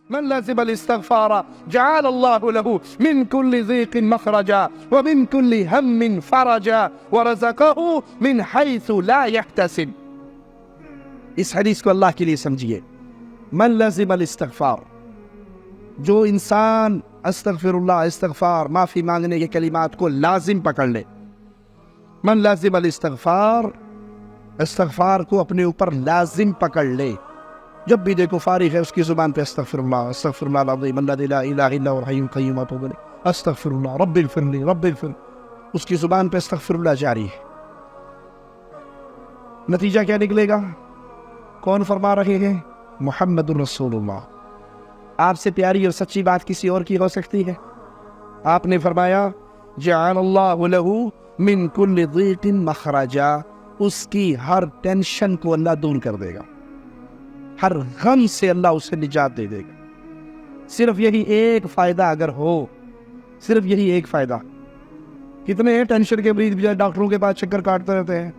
من لزم الاستغفار جعل الله له من كل ضيق مخرجا ومن كل هم فرجا ورزقه من حيث لا يحتسب. اس حدیث کو اللہ کے لیے سمجھیے. من لزم الاستغفار، جو انسان استغفر اللہ، استغفار، معافی مانگنے کے کلمات کو لازم پکڑ لے. من لازم الاستغفار، استغفار کو اپنے اوپر لازم پکڑ لے. جب بھی دیکھو فارغ ہے اس کی زبان پہ استغفر اللہ، استغفر اللہ العظیم الذی لا الہ الا هو الحی القیوم واتوب الیہ، استغفر اللہ رب اغفر لی رب اغفر. اس کی زبان پہ استغفر اللہ جاری ہے. نتیجہ کیا نکلے گا؟ کون فرما رہے ہیں؟ محمد الرسول اللہ. آپ سے پیاری اور سچی بات کسی اور کی ہو سکتی ہے؟ آپ نے فرمایا جعل اللہ لہ من کل ضیق مخرجا، اس کی ہر ٹینشن کو اللہ دور کر دے گا، ہر غم سے اللہ اسے نجات دے دے گا. صرف یہی ایک فائدہ اگر ہو، صرف یہی ایک فائدہ. کتنے ہیں ٹینشن کے مریض بجائے ڈاکٹروں کے پاس چکر کاٹتے رہتے ہیں.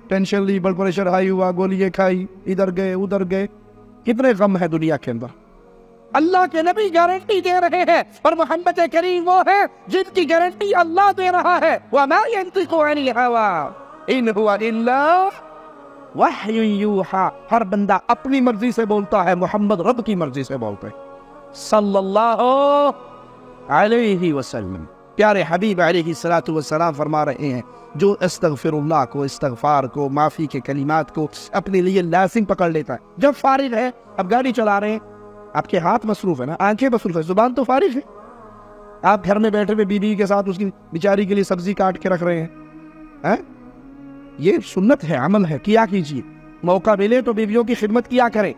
ٹینشن لی، بلڈ پریشر ہائی ہوا، گولیاں کھائی، ادھر گئے ادھر گئے. کتنے غم ہے دنیا کے اندر. اللہ کے نبی گارنٹی دے رہے ہیں، اور محمد کریم وہ ہے جن کی گارنٹی اللہ دے رہا ہے. وَمَا يَنطِقُ عَنِ الْهَوَىٰ إِنْ هُوَ إِلَّا وَحْيٌ يُوحَىٰ. ہر بندہ اپنی مرضی سے بولتا ہے، محمد رب کی مرضی سے بولتے ہیں صلی اللہ علیہ وسلم. پیارے حبیب علیہ السلام فرما رہے ہیں جو استغفر اللہ کو، استغفار کو، معافی کے کلمات کو اپنے لیے لازم پکڑ لیتا ہے. جب فارغ ہے، اب گاڑی چلا رہے ہیں، آپ کے ہاتھ مصروف ہے نا، آنکھیں مصروف ہے، زبان تو فارغ ہے. آپ گھر میں بیٹھے ہوئے بیوی کے ساتھ اس کی بیچاری کے لیے سبزی کاٹ کے رکھ رہے ہیں. یہ سنت ہے، عمل ہے، کیا کیجیے. موقع ملے تو بیویوں کی خدمت کیا کریں.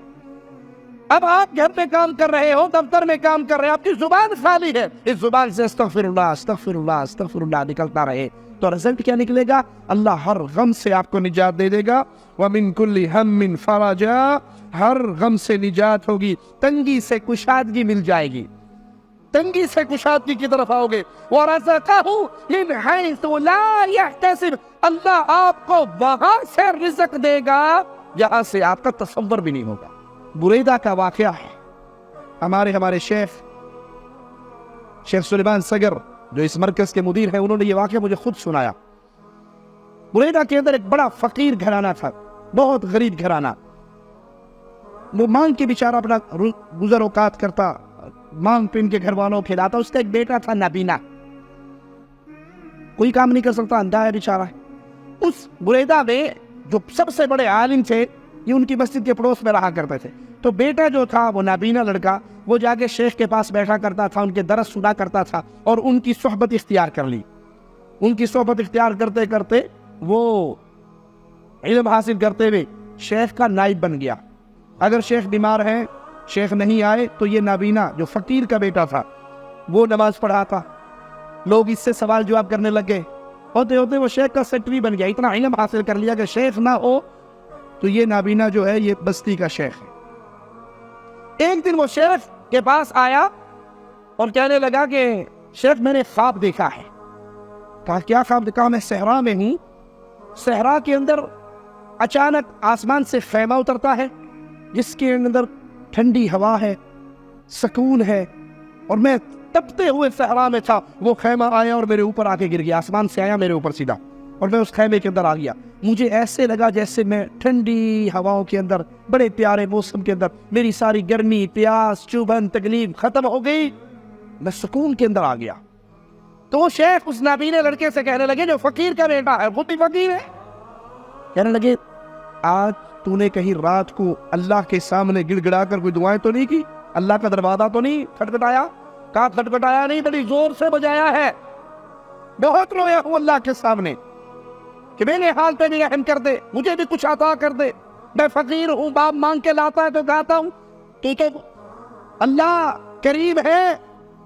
اب آپ گھر میں کام کر رہے ہو، دفتر میں کام کر رہے ہیں، آپ کی زبان خالی ہے، اس زبان سے استغفر اللہ استغفر اللہ استغفر اللہ نکلتا رہے تو رزلٹ کیا نکلے گا؟ اللہ ہر غم سے آپ کو نجات دے دے گا. وَمِن كُلِّ هَمٍّ فَرَجًا، ہر غم سے نجات ہوگی، تنگی سے کشادگی مل جائے گی، تنگی سے کشادگی کی طرف آؤ گے. وَرَزَقَهُ مِنْ حَيْثُ لَا يَحْتَسِبُ، اللہ آپ کو وہاں سے رزق دے گا جہاں سے آپ کا تصور بھی نہیں ہوگا. بریدہ کا واقعہ ہے. ہمارے شیخ سلیمان صگر جو اس مرکز کے مدیر ہیں، انہوں نے یہ واقعہ مجھے خود سنایا. بریدہ کے اندر ایک بڑا فقیر گھرانہ تھا، بہت غریب گھرانہ. وہ مانگ کے بیچارہ اپنا گزر اوقات کرتا، مانگ پہ ان کے گھر والوں کھلاتا. اس کا ایک بیٹا تھا نابینا، کوئی کام نہیں کر سکتا، اندھا ہے بیچارہ. اس بریدہ میں جو سب سے بڑے عالم تھے، یہ ان کی مسجد کے پڑوس میں رہا کرتے تھے. تو بیٹا جو تھا وہ نابینا لڑکا، وہ جا کے شیخ کے پاس بیٹھا کرتا تھا، ان کے درس سنا کرتا تھا اور ان کی صحبت اختیار کر لی. ان کی صحبت اختیار کرتے کرتے وہ علم حاصل کرتے ہوئے شیخ کا نائب بن گیا. اگر شیخ بیمار ہیں، شیخ نہیں آئے تو یہ نابینا جو فقیر کا بیٹا تھا وہ نماز پڑھاتا. لوگ اس سے سوال جواب کرنے لگ گئے، ہوتے ہوتے وہ شیخ کا سیکرٹری بن گیا. اتنا علم حاصل کر لیا کہ شیخ نہ ہو تو یہ نابینا جو ہے یہ بستی کا شیخ ہے. ایک دن وہ شیخ کے پاس آیا اور کہنے لگا کہ شیخ میں نے خواب دیکھا ہے. کہا کیا خواب دیکھا؟ میں صحرا میں ہوں، صحرا کے اندر اچانک آسمان سے خیمہ اترتا ہے جس کے اندر ٹھنڈی ہوا ہے، سکون ہے، اور میں تپتے ہوئے صحرا میں تھا. وہ خیمہ آیا اور میرے اوپر آ کے گر گیا، آسمان سے آیا میرے اوپر سیدھا، اور میں اس خیمے کے اندر آ گیا. مجھے ایسے لگا جیسے میں ٹھنڈی ہواؤں کے اندر، بڑے پیارے موسم کے اندر، میری ساری گرمی، پیاس، چبھن، تکلیف ختم ہو گئی، میں سکون کے اندر آ گیا. تو وہ شیخ اس نابینے لڑکے سے کہنے لگے جو فقیر کا بیٹا ہے، خود بھی فقیر ہے، کہنے لگے آج تو نے کہیں رات کو اللہ کے سامنے گڑ گڑا کر کوئی دعائیں تو نہیں کی؟ اللہ کا دروازہ تو نہیں کھٹکھٹایا؟ کہا کھٹکھٹایا نہیں، بڑی زور سے بجایا ہے، بہت رویا ہوں اللہ کے سامنے کہ میرے حال پہ بھی رحم کر دے، مجھے بھی کچھ عطا کر دے. میں فقیر ہوں، باپ مانگ کے لاتا ہے تو کہتا ہوں ٹھیک ہے، اللہ کریم ہے،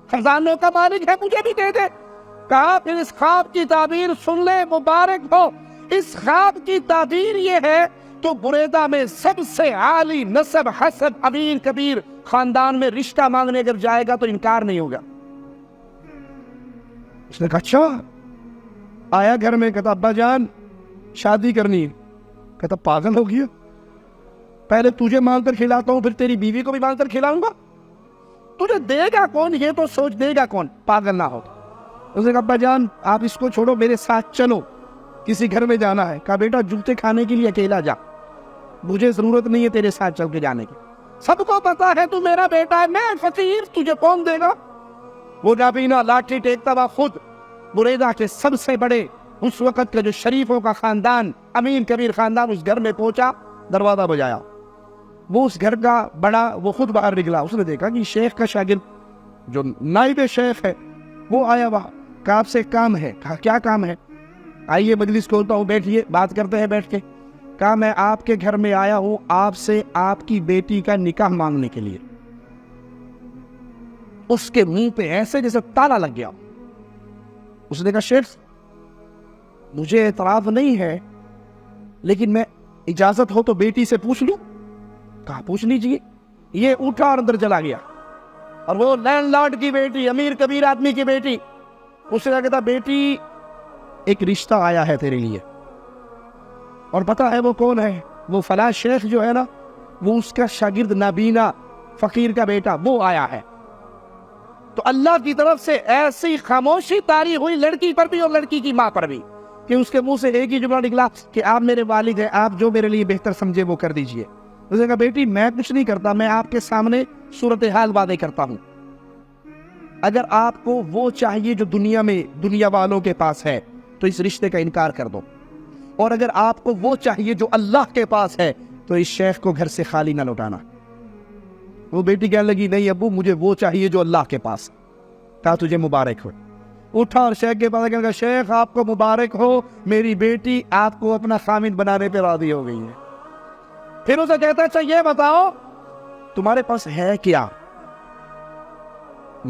خزانوں کا مالک ہے، مجھے بھی دے دے. کہا پھر اس خواب کی تعبیر سن لے، مبارک ہو. اس خواب کی تعبیر یہ ہے تو بریدہ میں سب سے عالی نسب، حسب، امیر کبیر خاندان میں رشتہ مانگنے اگر جائے گا تو انکار نہیں ہوگا. اس نے کہا اچھا. آیا گھر میں، کہتا ابا جان شادی کرنی ہے. کہتا پاگل ہو گیا، پہلے تجھے مانگ کر کھلاتا ہوں پھر تیری بیوی کو بھی مانگ کر کھلاؤں گا. تجھے دے گا کون یہ تو سوچ، دے گا کون، پاگل نہ ہو۔ اس نے کہا ابا جان آپ اس کو چھوڑو، میرے ساتھ چلو، کسی گھر میں جانا ہے۔ کہا بیٹا جوتے کھانے کے لیے اکیلا جا، مجھے ضرورت نہیں ہے تیرے ساتھ چل کے جانے کی، سب کو پتا ہے تو میرا بیٹا ہے، میں فقیر، تجھے کون دے گا؟ وہ نابینا لاٹھی ٹیکتا ہوا خود بریدہ کے سب سے بڑے اس وقت کا جو شریفوں کا خاندان، امیر کبیر خاندان، اس گھر میں پہنچا، دروازہ بجایا۔ وہ اس گھر کا بڑا وہ خود باہر نکلا، اس نے دیکھا کہ شیخ کا شاگرد جو نائب شیخ ہے وہ آیا وہاں۔ کہا آپ سے ایک کام ہے۔ کہا کیا کام ہے؟ آئیے مجلس کھولتا ہوں، بیٹھیے، بات کرتے ہیں بیٹھ کے۔ کہا میں آپ کے گھر میں آیا ہوں آپ سے آپ کی بیٹی کا نکاح مانگنے کے لیے۔ اس کے منہ پہ ایسے جیسے تالا لگ گیا۔ اس نے کہا شیخ مجھے اعتراض نہیں ہے، لیکن میں اجازت ہو تو بیٹی سے پوچھ لوں؟ کہا پوچھ لیجئے۔ یہ اٹھا اور اندر چلا گیا، اور وہ لینڈ لارڈ کی بیٹی، امیر کبیر آدمی کی بیٹی، اس نے کہا بیٹی ایک رشتہ آیا ہے تیرے لیے، اور پتہ ہے وہ کون ہے؟ وہ فلاں شیخ جو ہے نا، وہ اس کا شاگرد نابینا فقیر کا بیٹا، وہ آیا ہے۔ تو اللہ کی طرف سے ایسی خاموشی طاری ہوئی لڑکی پر بھی اور لڑکی کی ماں پر بھی، کہ اس کے منہ سے ایک ہی جملہ نکلا کہ آپ میرے والد ہیں، آپ جو میرے لیے بہتر سمجھے وہ کر دیجئے۔ اس نے کہا بیٹی میں کچھ نہیں کرتا، میں آپ کے سامنے صورتحال واضح کرتا ہوں۔ اگر آپ کو وہ چاہیے جو دنیا میں دنیا والوں کے پاس ہے تو اس رشتے کا انکار کر دو، اور اگر آپ کو وہ چاہیے جو اللہ کے پاس ہے تو اس شیخ کو گھر سے خالی نہ لوٹانا۔ وہ بیٹی کہنے لگی نہیں ابو مجھے وہ چاہیے جو اللہ کے پاس۔ کہا تجھے مبارک ہو۔ اٹھا اور شیخ کے پاس کہا شیخ آپ کو مبارک ہو، میری بیٹی آپ کو اپنا خامد بنانے پہ راضی ہو گئی ہے۔ پھر اسے کہتا اچھا یہ بتاؤ تمہارے پاس ہے کیا؟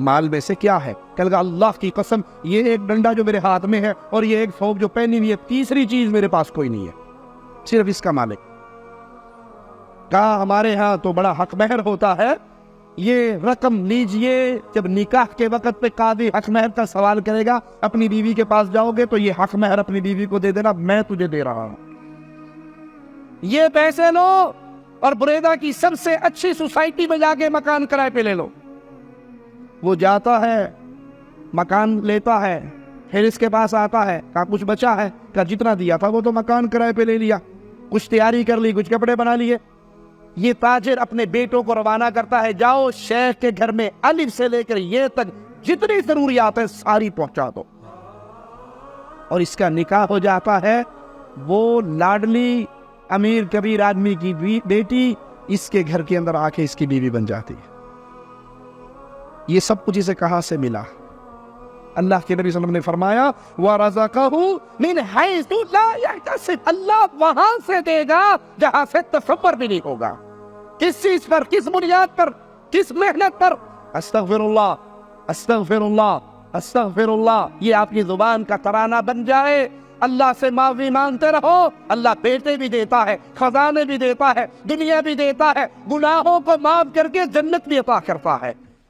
مال میں سے کیا ہے؟ کہنے لگا اللہ کی قسم یہ ایک ڈنڈا جو میرے ہاتھ میں ہے اور یہ ایک فوج جو پہنی ہوئی ہے، تیسری چیز میرے پاس کوئی نہیں ہے، صرف اس کا مالک۔ کہا ہمارے ہاں تو بڑا حق مہر ہوتا ہے، یہ رقم لیجئے، جب نکاح کے وقت پہ قاضی حق مہر کا سوال کرے گا اپنی بیوی کے پاس جاؤ گے تو یہ حق مہر اپنی بیوی کو دے دینا، میں تجھے دے رہا ہوں، یہ پیسے لو اور بریدہ کی سب سے اچھی سوسائٹی میں جا کے مکان کرائے پہ لے لو۔ وہ جاتا ہے مکان لیتا ہے، پھر اس کے پاس آتا ہے، کہا کچھ بچا ہے؟ کہا جتنا دیا تھا وہ تو مکان کرائے پہ لے لیا، کچھ تیاری کر لی، کچھ کپڑے بنا لیے۔ یہ تاجر اپنے بیٹوں کو روانہ کرتا ہے جاؤ شیخ کے گھر میں الف سے لے کر یہ تک جتنی ضروریات ہیں ساری پہنچا دو، اور اس کا نکاح ہو جاتا ہے۔ وہ لاڈلی امیر کبیر آدمی کی بیٹی اس کے گھر کے اندر آ کے اس کی بیوی بن جاتی ہے۔ یہ سب کچھ اسے کہاں سے ملا؟ اللہ کے نبی صلی اللہ علیہ وسلم نے فرمایا وَرَزَقَهُ مِنْ حَيْثُ لَا يَحْتَسِبُ، اللہ وہاں سے دے گا جہاں سے تصور بھی نہیں ہوگا۔ کس چیز پر، کس بنیاد پر، کس محنت پر؟ استغفر اللہ، استغفر اللہ، استغفر اللہ، یہ آپ کی زبان کا ترانہ بن جائے۔ اللہ سے معافی مانگتے رہو، اللہ بیٹے بھی دیتا ہے، خزانے بھی دیتا ہے، دنیا بھی دیتا ہے، گناہوں کو معاف کر کے جنت بھی عطا کرتا ہے۔